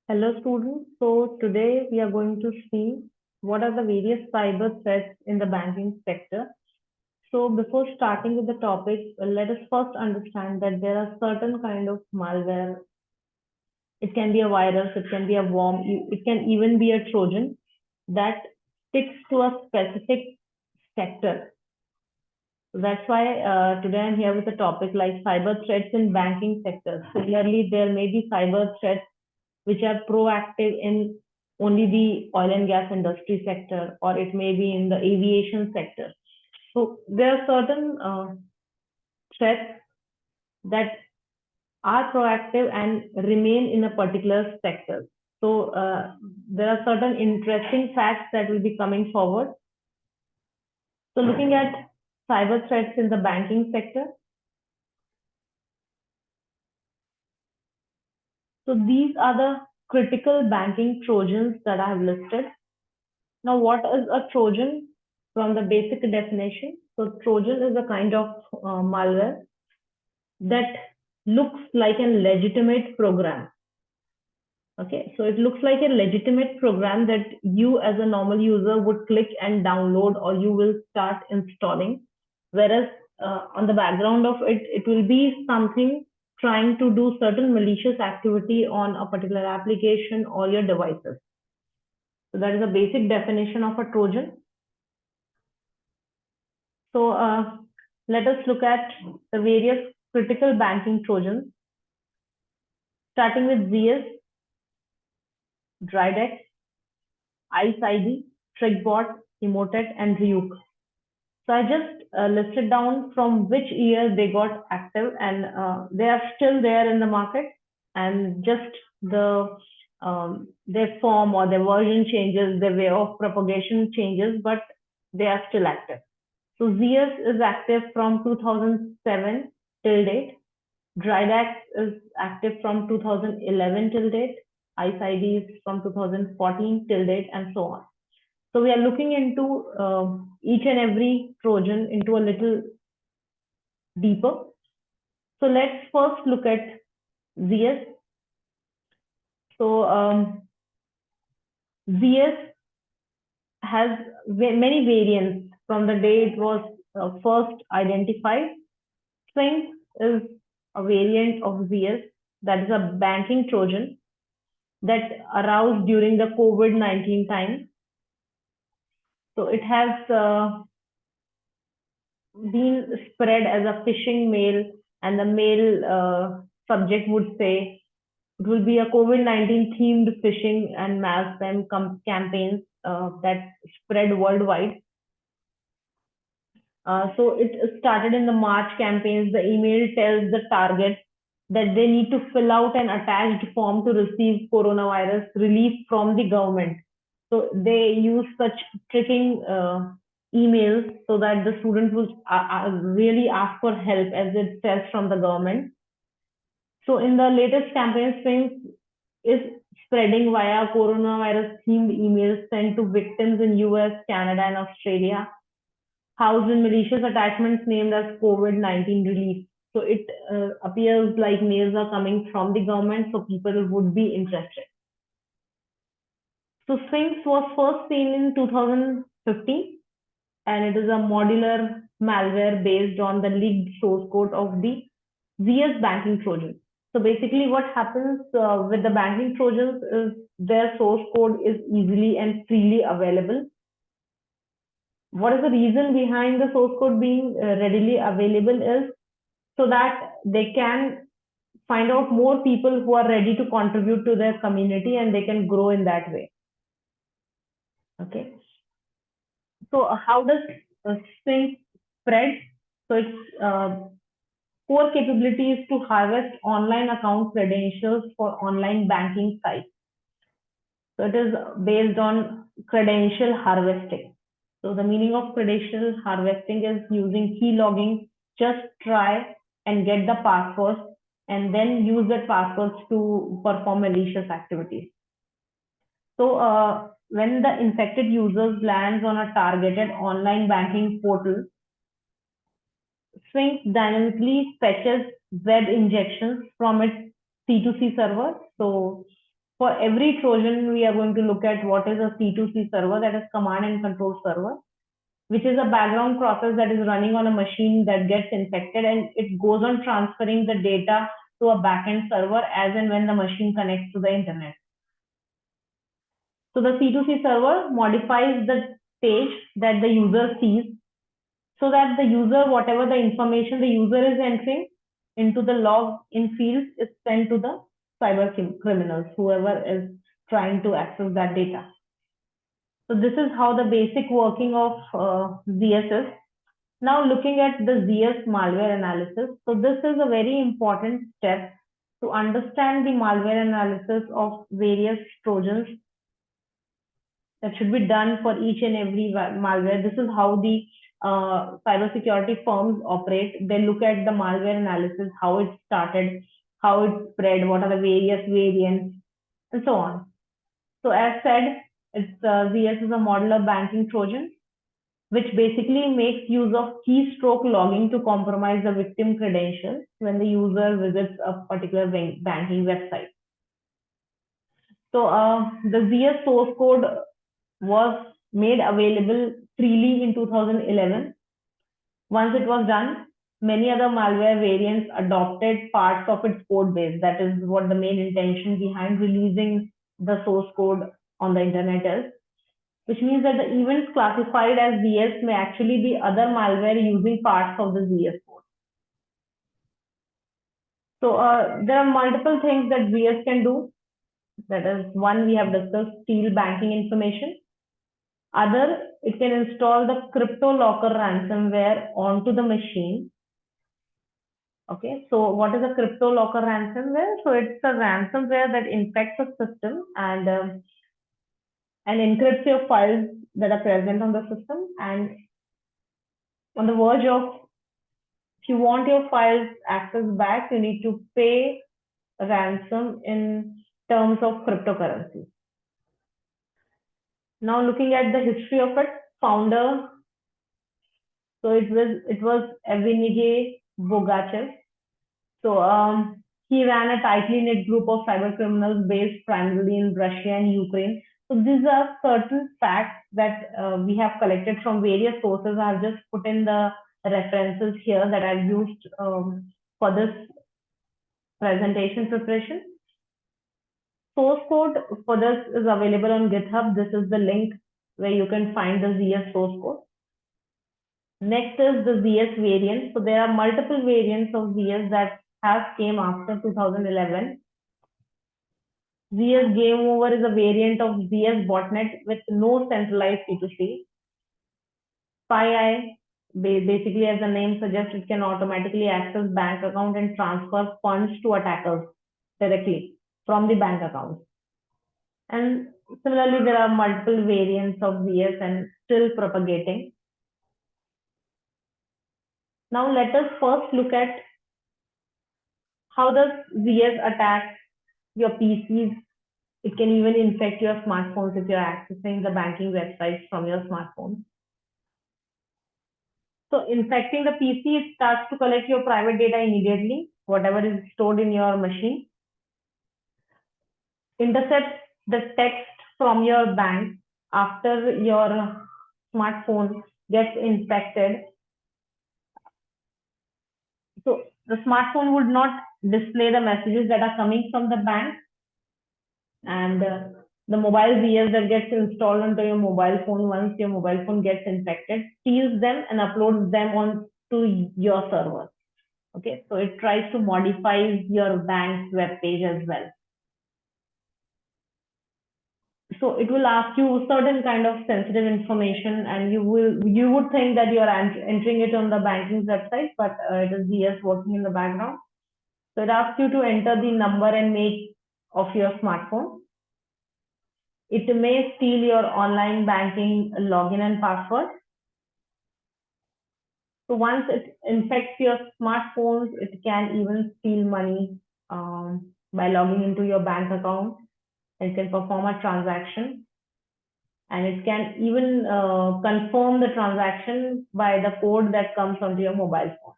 Hello students, so today we are going to see what are the various cyber threats in the banking sector. So before starting with the topic, let us first understand that there are certain kind of malware. It can be a virus, it can be a worm, it can even be a Trojan that sticks to a specific sector. So that's why today I'm here with a topic like cyber threats in banking sector. Similarly, there may be cyber threats which are proactive in only the oil and gas industry sector, or it may be in the aviation sector. So there are certain threats that are proactive and remain in a particular sector. So there are certain interesting facts that will be coming forward. So looking at cyber threats in the banking sector. So these are the critical banking Trojans that I have listed. Now, what is a Trojan? From the basic definition, so Trojan is a kind of malware that looks like a legitimate program. Okay, so it looks like a legitimate program that you as a normal user would click and download, or you will start installing. Whereas on the background of it, it will be something trying to do certain malicious activity on a particular application or your devices. So that is a basic definition of a Trojan. So let us look at the various critical banking Trojans, starting with ZS, Dridex, ICE-ID, TrickBot, Emotet, and Ryuk. So I just listed down from which year they got active, and they are still there in the market, and just their form or their version changes, their way of propagation changes, but they are still active. So ZS is active from 2007 till date. Dridex is active from 2011 till date. ICE-ID is from 2014 till date, and so on. So we are looking into each and every Trojan into a little deeper. So let's first look at ZS. So ZS has many variants from the day it was first identified. Sphinx is a variant of ZS that is a banking Trojan that aroused during the COVID-19 time. So it has been spread as a phishing mail, and the mail subject would say it will be a COVID-19 themed phishing and mass spam campaigns that spread worldwide. So it started in the March campaigns. The email tells the target that they need to fill out an attached form to receive coronavirus relief from the government. So they use such tricking emails so that the student will really ask for help as it says from the government. So in the latest campaign, Sphinx is spreading via coronavirus themed emails sent to victims in US, Canada, and Australia, housed in malicious attachments named as COVID-19 relief. So it appears like mails are coming from the government, so people would be interested. So Sphinx was first seen in 2015, and it is a modular malware based on the leaked source code of the ZS banking Trojan. So basically what happens with the banking Trojans is their source code is easily and freely available. What is the reason behind the source code being readily available is so that they can find out more people who are ready to contribute to their community, and they can grow in that way. Okay. So how does Sphinx spread? So its core capability is to harvest online account credentials for online banking sites. So it is based on credential harvesting. So the meaning of credential harvesting is using key logging. Just try and get the passwords and then use that passwords to perform malicious activities. So when the infected users lands on a targeted online banking portal, Sphinx dynamically fetches web injections from its C2C server. So For every Trojan, we are going to look at what is a C2C server, that is command and control server, which is a background process that is running on a machine that gets infected, and it goes on transferring the data to a backend server as and when the machine connects to the internet. So the C2C server modifies the page that the user sees so that the user, whatever the information the user is entering into the log in fields, is sent to the cyber criminals, whoever is trying to access that data. So this is how the basic working of ZS is. Now looking at the ZS malware analysis. So this is a very important step to understand the malware analysis of various Trojans that should be done for each and every malware. This is how the cybersecurity firms operate. They look at the malware analysis, how it started, how it spread, what are the various variants, and so on. So as said, ZS is a modular banking Trojan, which basically makes use of keystroke logging to compromise the victim credentials when the user visits a particular banking website. So the ZS source code was made available freely in 2011. Once it was done, many other malware variants adopted parts of its code base. That is what the main intention behind releasing the source code on the internet is, which means that the events classified as ZS may actually be other malware using parts of the ZS code. So there are multiple things that ZS can do. That is, one, we have discussed, steal banking information. Other, it can install the CryptoLocker ransomware onto the machine. Okay, so what is a CryptoLocker ransomware? So it's a ransomware that infects a system and encrypts your files that are present on the system, and on the verge of, if you want your files accessed back, you need to pay a ransom in terms of cryptocurrency. Now looking at the history of its founder, so it was Evgenii Bogachev. So he ran a tightly knit group of cyber criminals based primarily in Russia and Ukraine. So these are certain facts that we have collected from various sources. I've just put in the references here that I've used for this presentation preparation. Source code for this is available on GitHub. This is the link where you can find the ZS source code. Next is the ZS variant. So there are multiple variants of ZS that have came after 2011. ZS Game Over is a variant of ZS botnet with no centralized C2C. FireEye, basically as the name suggests, it can automatically access bank account and transfer funds to attackers directly from the bank account. And similarly, there are multiple variants of ZS and still propagating. Now let us first look at how does ZS attack your PCs. It can even infect your smartphones if you're accessing the banking websites from your smartphone. So infecting the PC, it starts to collect your private data immediately, whatever is stored in your machine. Intercepts the text from your bank after your smartphone gets infected. So the smartphone would not display the messages that are coming from the bank, and the mobile ZS that gets installed onto your mobile phone once your mobile phone gets infected steals them and uploads them onto your server. Okay, so it tries to modify your bank's web page as well. So it will ask you certain kind of sensitive information, and you would think that you are entering it on the banking's website, but it is ZS working in the background. So it asks you to enter the number and make of your smartphone. It may steal your online banking login and password. So once it infects your smartphones, it can even steal money by logging into your bank account. It can perform a transaction, and it can even confirm the transaction by the code that comes onto your mobile phone.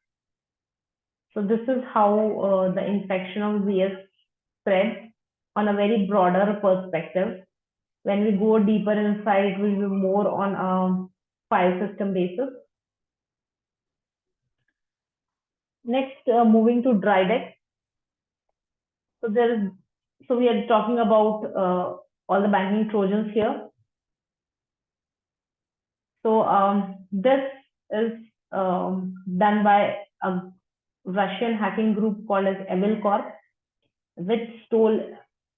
So this is how the infection of ZS spreads on a very broader perspective. When we go deeper inside, we'll be more on a file system basis. Next, moving to DryDex. So we are talking about all the banking Trojans here. So this is done by a Russian hacking group called as Evil Corp, which stole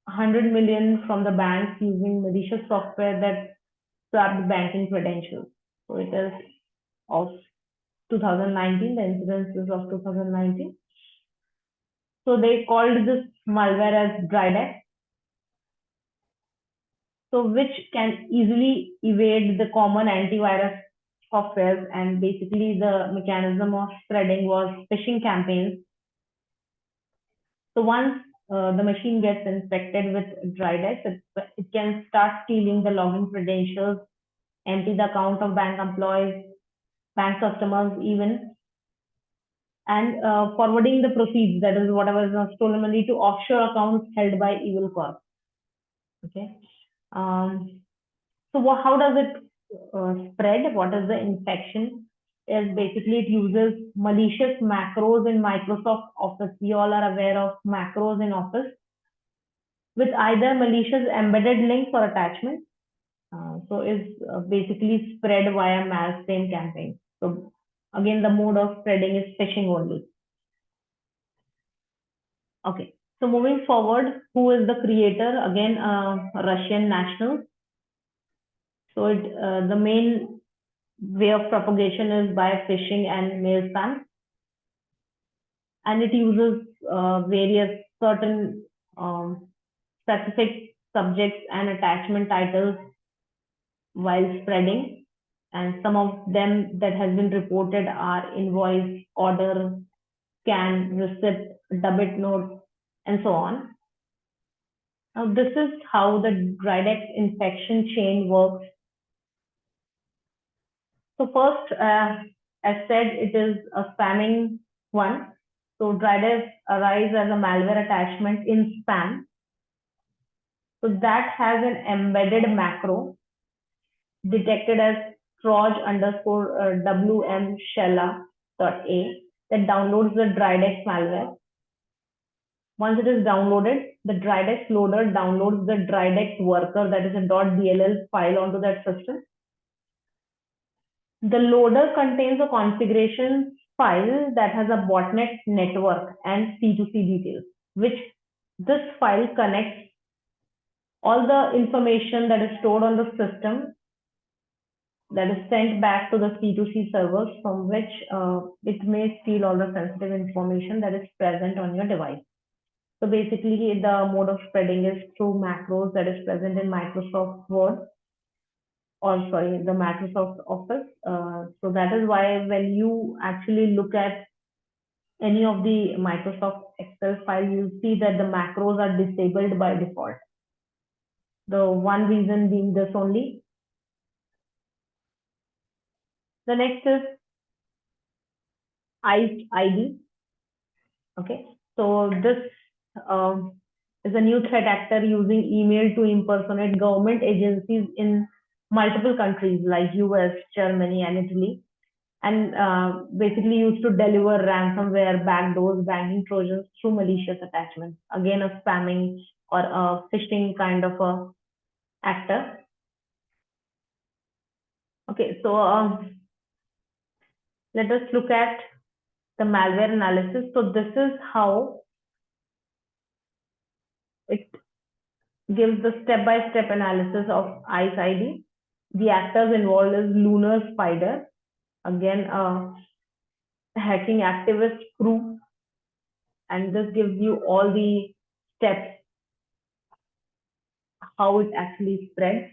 100 million from the banks using malicious software that swapped banking credentials. So it is of 2019, the incidence is of 2019. So they called this malware as DryDex, so which can easily evade the common antivirus softwares, and basically the mechanism of spreading was phishing campaigns. So once the machine gets infected with DryDex, it can start stealing the login credentials, empty the account of bank employees, bank customers even, and forwarding the proceeds, that is whatever is stolen money, to offshore accounts held by Evil Corp. Okay. So how does it spread? What is the infection? Is basically it uses malicious macros in Microsoft Office. We all are aware of macros in Office, with either malicious embedded links or attachments. So it's basically spread via malspam campaigns. So again, the mode of spreading is phishing only. Okay. So moving forward, who is the creator? Again, Russian national. So the main way of propagation is by phishing and mail spam, and it uses various certain specific subjects and attachment titles while spreading. And some of them that has been reported are invoice, order, scan, receipt, debit note, and so on. Now, this is how the DryDex infection chain works. So first, as said, it is a spamming one. So DryDex arrives as a malware attachment in spam. So that has an embedded macro detected as troj_wm shella.a that downloads the DryDex malware. Once it is downloaded, the DryDex loader downloads the DryDex worker, that is a .dll file, onto that system. The loader contains a configuration file that has a botnet network and C2C details, which this file connects all the information that is stored on the system, that is sent back to the C2C servers, from which it may steal all the sensitive information that is present on your device. So basically, the mode of spreading is through macros that is present in Microsoft Word, or sorry, the Microsoft Office. So that is why when you actually look at any of the Microsoft Excel file, you see that the macros are disabled by default. The one reason being this only. The next is ICE ID. Okay, so this is a new threat actor using email to impersonate government agencies in multiple countries like US, Germany, and Italy, and basically used to deliver ransomware, backdoors, banking trojans through malicious attachments. Again, a spamming or a phishing kind of a actor. Okay, so let us look at the malware analysis. So this is how it gives the step-by-step analysis of ICE ID. The actors involved is Lunar Spider, again a hacking activist group, and this gives you all the steps how it actually spreads.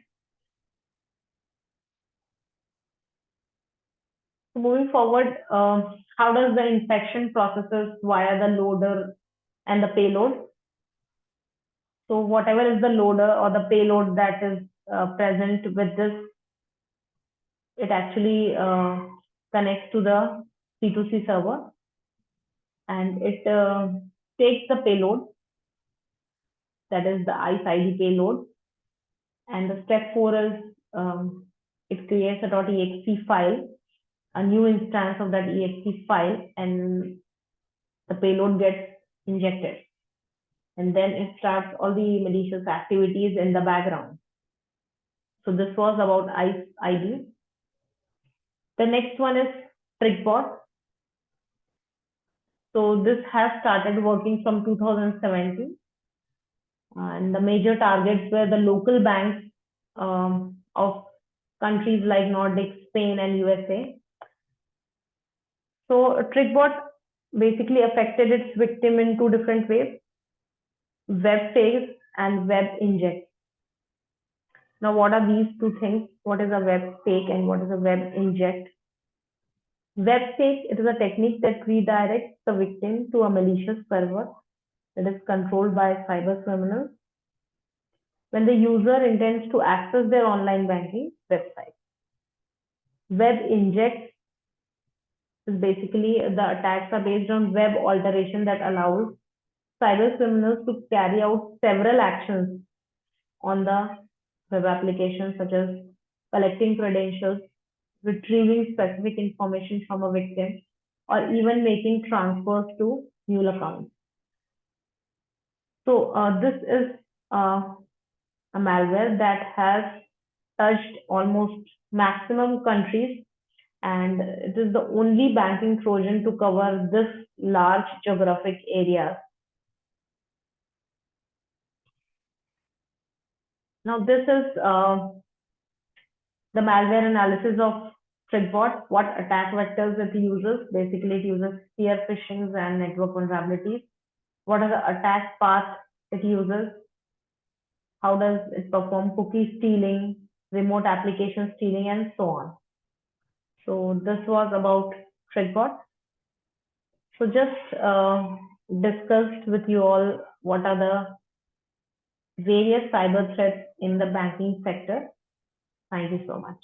So moving forward, how does the infection processes via the loader and the payload? So whatever is the loader or the payload that is present with this, it actually connects to the C2C server, and it takes the payload that is the ICE ID payload. And the step 4 is it creates a .exe file, a new instance of that exe file, and the payload gets injected. And then it starts all the malicious activities in the background. So this was about ICE ID. The next one is TrickBot. So this has started working from 2017. And the major targets were the local banks of countries like Nordic, Spain, and USA. So TrickBot basically affected its victim in two different ways: web fakes and web inject. Now, what are these two things? What is a web fake and what is a web inject? Web fake, it is a technique that redirects the victim to a malicious server that is controlled by cyber criminals when the user intends to access their online banking website. Web inject is basically the attacks are based on web alteration that allows cyber criminals to carry out several actions on the web application, such as collecting credentials, retrieving specific information from a victim, or even making transfers to new accounts. So this is a malware that has touched almost maximum countries, and it is the only banking Trojan to cover this large geographic area. Now, this is the malware analysis of TrickBot. What attack vectors it uses? Basically, it uses spear phishing and network vulnerabilities. What are the attack paths it uses? How does it perform cookie stealing, remote application stealing, and so on. So this was about TrickBot. So just discussed with you all what are the various cyber threats in the banking sector. Thank you so much.